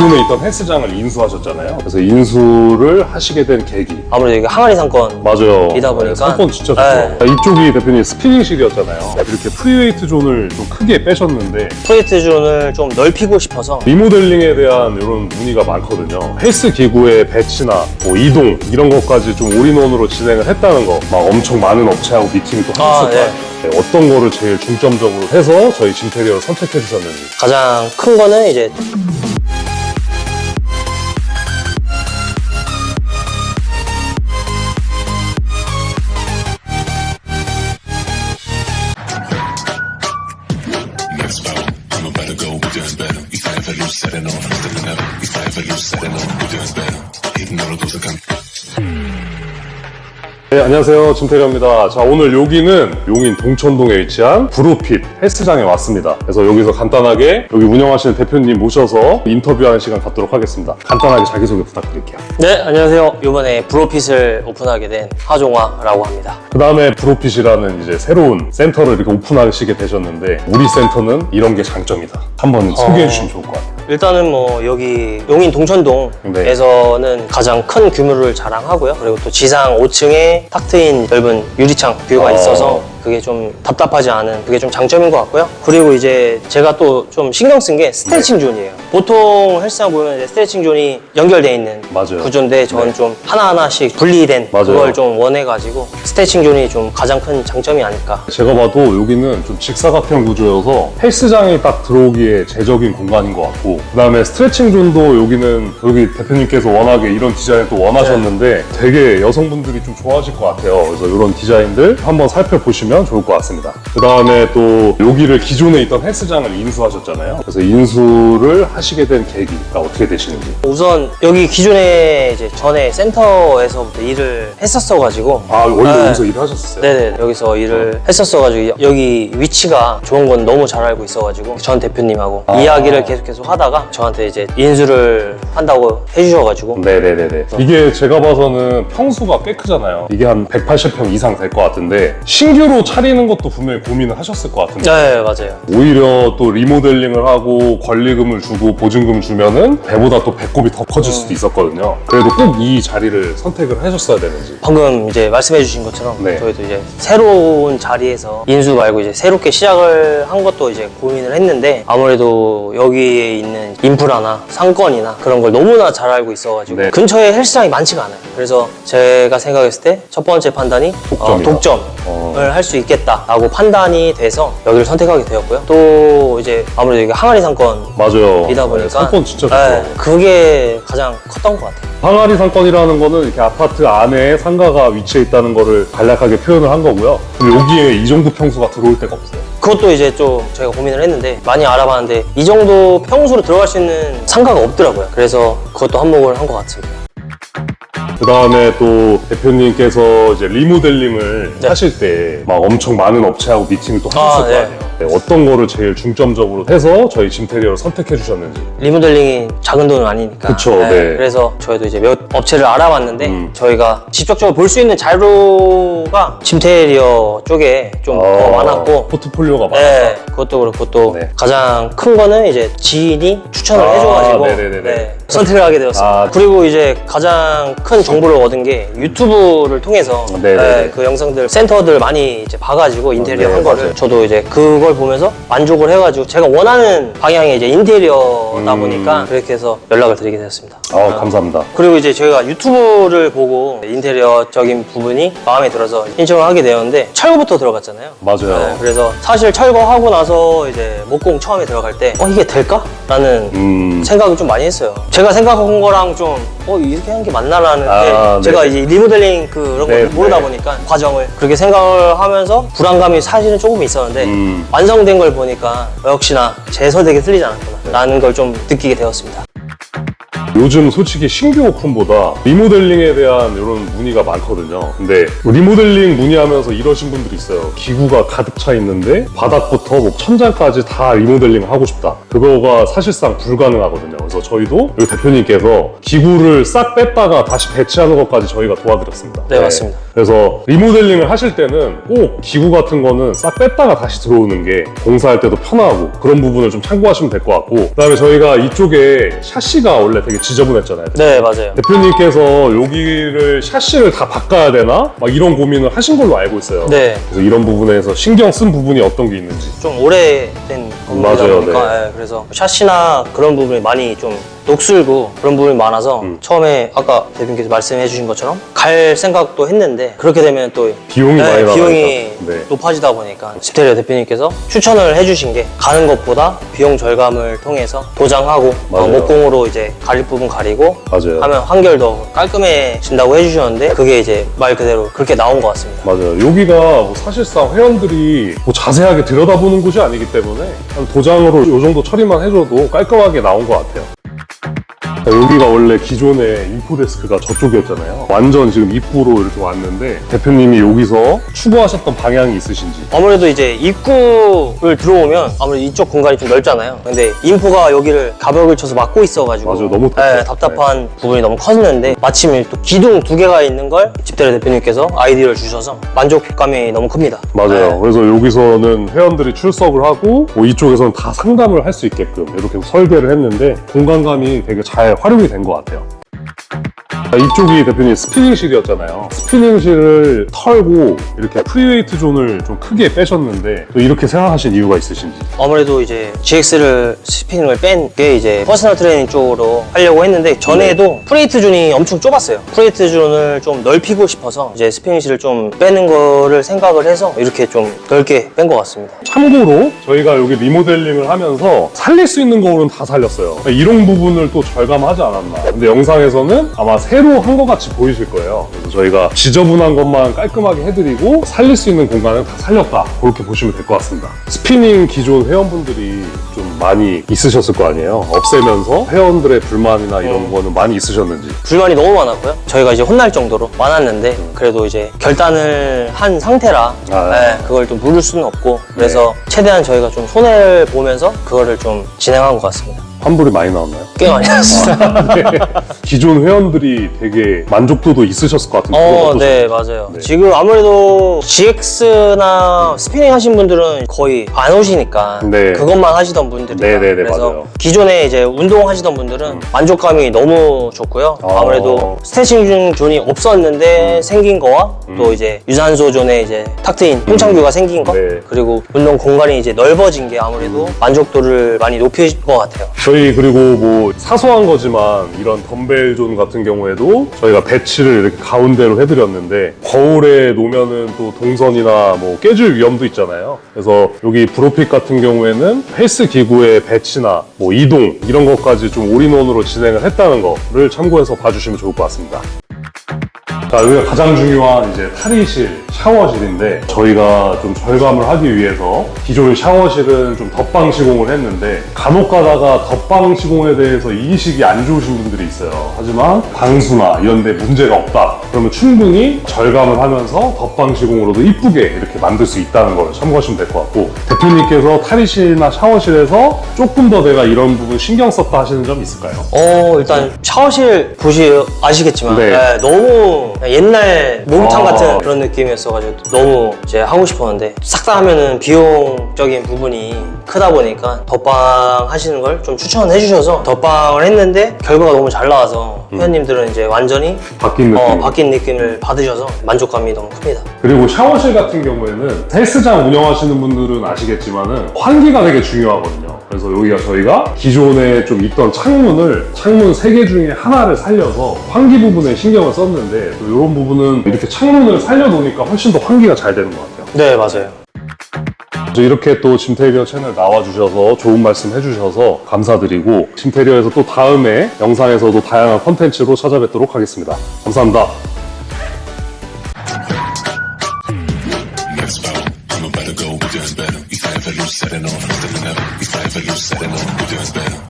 기존에 있던 헬스장을 인수하셨잖아요. 그래서 인수를 하시게 된 계기. 아무래도 이게 항아리 상권 맞아요. 이다 보니까. 네, 상권 진짜 좋죠. 이쪽이 대표님 스피닝실이었잖아요. 이렇게 프리웨이트 존을 좀 크게 빼셨는데 프로젝트 존을 좀 넓히고 싶어서 리모델링에 대한 이런 문의가 많거든요. 헬스 기구의 배치나 뭐 이동 이런 것까지 좀 올인원으로 진행을 했다는 거 막 엄청 많은 업체하고 미팅도 하셨을 거예요. 네, 어떤 거를 제일 중점적으로 해서 저희 짐테리어를 선택해 주셨는지. 가장 큰 거는 이제 네, 안녕하세요. 짐테리어입니다. 자, 오늘 여기는 용인 동천동에 위치한 브로핏 헬스장에 왔습니다. 그래서 여기서 간단하게 여기 운영하시는 대표님 모셔서 인터뷰하는 시간 갖도록 하겠습니다. 간단하게 자기소개 부탁드릴게요. 네, 안녕하세요. 이번에 브로핏을 오픈하게 된 하종화라고 합니다. 그 다음에 브로핏이라는 이제 새로운 센터를 이렇게 오픈하시게 되셨는데 우리 센터는 이런 게 장점이다. 한번 소개해 주시면 좋을 것 같아요. 일단은 뭐 여기 용인 동천동에서는 가장 큰 규모를 자랑하고요. 그리고 또 지상 5층에 탁 트인 넓은 유리창 뷰가 있어서 그게 좀 답답하지 않은 그게 좀 장점인 것 같고요. 그리고 이제 제가 또 좀 신경 쓴 게 스트레칭 존이에요. 보통 헬스장 보면 이제 스트레칭 존이 연결되어 있는 맞아요. 구조인데 저는 좀 하나하나씩 분리된 맞아요. 그걸 좀 원해가지고 스트레칭 존이 좀 가장 큰 장점이 아닐까. 제가 봐도 여기는 좀 직사각형 구조여서 헬스장이 딱 들어오기에 제적인 공간인 것 같고 그 다음에 스트레칭 존도 여기는 여기 대표님께서 워낙에 이런 디자인을 또 원하셨는데 되게 여성분들이 좀 좋아하실 것 같아요. 그래서 이런 디자인들 한번 살펴보시면 좋을 것 같습니다. 그 다음에 또 여기를 기존에 있던 헬스장을 인수하셨잖아요. 그래서 인수를 하시게 된 계기가 어떻게 되시는지. 우선 여기 기존에 이제 전에 센터에서부터 일을 했었어가지고 아, 원래 네. 여기서 일을 하셨어요? 네네, 여기서 일을 했었어가지고 여기 위치가 좋은 건 너무 잘 알고 있어가지고 전 대표님하고 이야기를 계속 하다가 저한테 이제 인수를 한다고 해주셔가지고 네네네네. 이게 제가 봐서는 평수가 꽤 크잖아요. 이게 한 180평 이상 될 것 같은데 신규로 차리는 것도 분명히 고민을 하셨을 것 같은데 네, 맞아요. 오히려 또 리모델링을 하고 권리금을 주고 보증금 주면은 배보다 또 배꼽이 더 커질 수도 있었거든요. 그래도 꼭 이 자리를 선택을 하셨어야 되는지. 방금 이제 말씀해주신 것처럼 네. 저희도 이제 새로운 자리에서 인수 말고 이제 새롭게 시작을 한 것도 이제 고민을 했는데 아무래도 여기에 있는 인프라나 상권이나 그런 걸 너무나 잘 알고 있어가지고 네. 근처에 헬스장이 많지가 않아요. 그래서 제가 생각했을 때 첫 번째 판단이 독점이다. 독점을 할 수 있겠다라고 판단이 돼서 여기를 선택하게 되었고요. 또 이제 아무래도 이게 항아리 상권이다 맞아요. 보니까 네, 상권 진짜 좋죠. 네, 그게 가장 컸던 것 같아요. 항아리 상권이라는 거는 이렇게 아파트 안에 상가가 위치해 있다는 거를 간략하게 표현을 한 거고요. 근데 여기에 이 정도 평수가 들어올 데가 없어요. 그것도 이제 좀 저희가 고민을 했는데 많이 알아봤는데 이 정도 평수로 들어갈 수 있는 상가가 없더라고요. 그래서 그것도 한몫을 한 것 같습니다. 그 다음에 또 대표님께서 이제 리모델링을 네. 하실 때 막 엄청 많은 업체하고 미팅을 또 하셨을 네. 거 아니에요. 네, 어떤 거를 제일 중점적으로 해서 저희 짐테리어를 선택해 주셨는지. 리모델링이 작은 돈은 아니니까. 그쵸, 네. 그래서 저희도 이제 몇 업체를 알아봤는데 저희가 직접적으로 볼 수 있는 자료가 짐테리어 쪽에 좀 더 많았고. 포트폴리오가 많아서. 네, 그것도 그렇고 또 네. 가장 큰 거는 이제 지인이 추천을 해줘가지고 네네네네. 선택을 하게 되었습니다. 그리고 이제 가장 큰 정보를 얻은 게 유튜브를 통해서 네네네. 그 영상들 센터들 많이 이제 봐가지고 인테리어 네, 한 거를 맞아요. 저도 이제 그걸 보면서 만족을 해가지고 제가 원하는 방향의 이제 인테리어다 보니까 그렇게 해서 연락을 드리게 되었습니다. 감사합니다. 그리고 이제 저희가 유튜브를 보고 인테리어적인 부분이 마음에 들어서 신청을 하게 되었는데 철거부터 들어갔잖아요. 맞아요. 그래서 사실 철거하고 나서 이제 목공 처음에 들어갈 때 이게 될까? 라는 생각을 좀 많이 했어요. 제가 생각한 거랑 좀 이렇게 하는 게 맞나라는 게 제가 이제 리모델링 그런 걸 모르다 보니까 과정을 그렇게 생각을 하면서 불안감이 사실은 조금 있었는데 완성된 걸 보니까 역시나 제 선택이 틀리지 않았구나 라는 걸 좀 느끼게 되었습니다. 요즘 솔직히 신규 오픈보다 리모델링에 대한 이런 문의가 많거든요. 근데 리모델링 문의하면서 이러신 분들이 있어요. 기구가 가득 차 있는데 바닥부터 뭐 천장까지 다 리모델링 하고 싶다. 그거가 사실상 불가능하거든요. 그래서 저희도 여기 대표님께서 기구를 싹 뺐다가 다시 배치하는 것까지 저희가 도와드렸습니다. 네, 맞습니다. 그래서 리모델링을 하실 때는 꼭 기구 같은 거는 싹 뺐다가 다시 들어오는 게 공사할 때도 편하고 그런 부분을 좀 참고하시면 될 것 같고, 그 다음에 저희가 이쪽에 샤시가 원래 되게 지저분했잖아요. 네, 맞아요. 대표님께서 여기를 샤시를 다 바꿔야 되나? 막 이런 고민을 하신 걸로 알고 있어요. 네. 그래서 이런 부분에서 신경 쓴 부분이 어떤 게 있는지. 좀 오래된 건물이다 맞아요, 보니까 예, 그래서 샤시나 그런 부분이 많이 좀 녹슬고 그런 부분이 많아서 처음에 아까 대표님께서 말씀해 주신 것처럼 갈 생각도 했는데 그렇게 되면 또 비용이 많이 나가니까. 비용이 네. 높아지다 보니까 집테리어 대표님께서 추천을 해주신 게 가는 것보다 비용 절감을 통해서 도장하고 맞아요. 목공으로 이제 가릴 부분 가리고 맞아요. 하면 한결 더 깔끔해진다고 해주셨는데 그게 이제 말 그대로 그렇게 나온 것 같습니다. 맞아요. 여기가 뭐 사실상 회원들이 뭐 자세하게 들여다보는 곳이 아니기 때문에 한 도장으로 이 정도 처리만 해줘도 깔끔하게 나온 것 같아요. 여기가 원래 기존의 인포데스크가 저쪽이었잖아요. 완전 지금 입구로 이렇게 왔는데 대표님이 여기서 추구하셨던 방향이 있으신지. 아무래도 이제 입구를 들어오면 아무래도 이쪽 공간이 좀 넓잖아요. 근데 인포가 여기를 가벽을 쳐서 막고 있어가지고 맞아요. 너무 답답해요. 네, 답답한 부분이 너무 컸는데 마침 또 기둥 2개가 있는 걸 집테리어 대표님께서 아이디어를 주셔서 만족감이 너무 큽니다. 맞아요. 네. 그래서 여기서는 회원들이 출석을 하고 뭐 이쪽에서는 다 상담을 할 수 있게끔 이렇게 설계를 했는데 공간감이 되게 잘 활용이 된 것 같아요. 이쪽이 대표님 스피닝실이었잖아요. 스피닝실을 털고 이렇게 프리웨이트 존을 좀 크게 빼셨는데 또 이렇게 생각하신 이유가 있으신지. 아무래도 이제 GX를 스피닝을 뺀 게 이제 퍼스널 트레이닝 쪽으로 하려고 했는데 전에도 프리웨이트 존이 엄청 좁았어요. 프리웨이트 존을 좀 넓히고 싶어서 이제 스피닝실을 좀 빼는 거를 생각을 해서 이렇게 좀 넓게 뺀 것 같습니다. 참고로 저희가 여기 리모델링을 하면서 살릴 수 있는 거로는 다 살렸어요. 이런 부분을 또 절감하지 않았나. 근데 영상에서는 아마 새로 한 것 같이 보이실 거예요. 그래서 저희가 지저분한 것만 깔끔하게 해드리고 살릴 수 있는 공간은 다 살렸다. 그렇게 보시면 될 것 같습니다. 스피닝 기존 회원분들이 좀 많이 있으셨을 거 아니에요. 없애면서 회원들의 불만이나 이런 거는 많이 있으셨는지. 불만이 너무 많았고요. 저희가 이제 혼날 정도로 많았는데 그래도 이제 결단을 한 상태라 네, 그걸 좀 물을 수는 없고 그래서 최대한 저희가 좀 손해를 보면서 그거를 좀 진행한 것 같습니다. 환불이 많이 나왔나요? 꽤 많이 나왔습니다. 네. 기존 회원들이 되게 만족도도 있으셨을 것 같은데. 그건 어떠세요? 네, 맞아요. 네. 지금 아무래도 GX나 스피닝 하신 분들은 거의 안 오시니까 네. 그것만 하시던 분들이 네네네, 그래서 맞아요. 기존에 이제 운동 하시던 분들은 만족감이 너무 좋고요. 아무래도 스트레칭 존이 없었는데 생긴 거와 또 이제 유산소 존에 이제 탁 트인 통창규가 생긴 거 네. 그리고 운동 공간이 이제 넓어진 게 아무래도 만족도를 많이 높일 것 같아요. 저희 그리고 뭐 사소한 거지만 이런 덤벨 존 같은 경우에도 저희가 배치를 이렇게 가운데로 해드렸는데 거울에 놓으면은 또 동선이나 뭐 깨질 위험도 있잖아요. 그래서 여기 브로핏 같은 경우에는 헬스 기구의 배치나 뭐 이동 이런 것까지 좀 올인원으로 진행을 했다는 거를 참고해서 봐주시면 좋을 것 같습니다. 자, 여기가 가장 중요한 이제 탈의실, 샤워실인데 저희가 좀 절감을 하기 위해서 기존 샤워실은 좀 덧방 시공을 했는데 간혹 가다가 덧방 시공에 대해서 인식이 안 좋으신 분들이 있어요. 하지만 방수나 이런 데 문제가 없다. 그러면 충분히 절감을 하면서 덧방 시공으로도 이쁘게 이렇게 만들 수 있다는 걸 참고하시면 될 것 같고, 대표님께서 탈의실이나 샤워실에서 조금 더 내가 이런 부분 신경 썼다 하시는 점 있을까요? 일단 샤워실 아시겠지만 네. 네, 너무 옛날 목욕탕 같은 그런 느낌이었어가지고 너무 이제 하고 싶었는데 싹 다 하면은 비용적인 부분이 크다 보니까 덧방 하시는 걸 좀 추천해 주셔서 덧방을 했는데 결과가 너무 잘 나와서 회원님들은 이제 완전히 바뀐 느낌. 바뀐 느낌을 받으셔서 만족감이 너무 큽니다. 그리고 샤워실 같은 경우에는 헬스장 운영하시는 분들은 아시겠지만은 환기가 되게 중요하거든요. 그래서 여기가 저희가 기존에 좀 있던 창문 3개 중에 하나를 살려서 환기 부분에 신경을 썼는데 또 이런 부분은 이렇게 창문을 살려놓으니까 훨씬 더 환기가 잘 되는 것 같아요. 네, 맞아요. 이렇게 또 짐테리어 채널 나와주셔서 좋은 말씀 해주셔서 감사드리고, 짐테리어에서 또 다음에 영상에서도 다양한 컨텐츠로 찾아뵙도록 하겠습니다. 감사합니다. Next bout, I'm about to go, we're doing better. We fight for loose, setting on, stepping up. We fight for loose, setting on, we're doing better.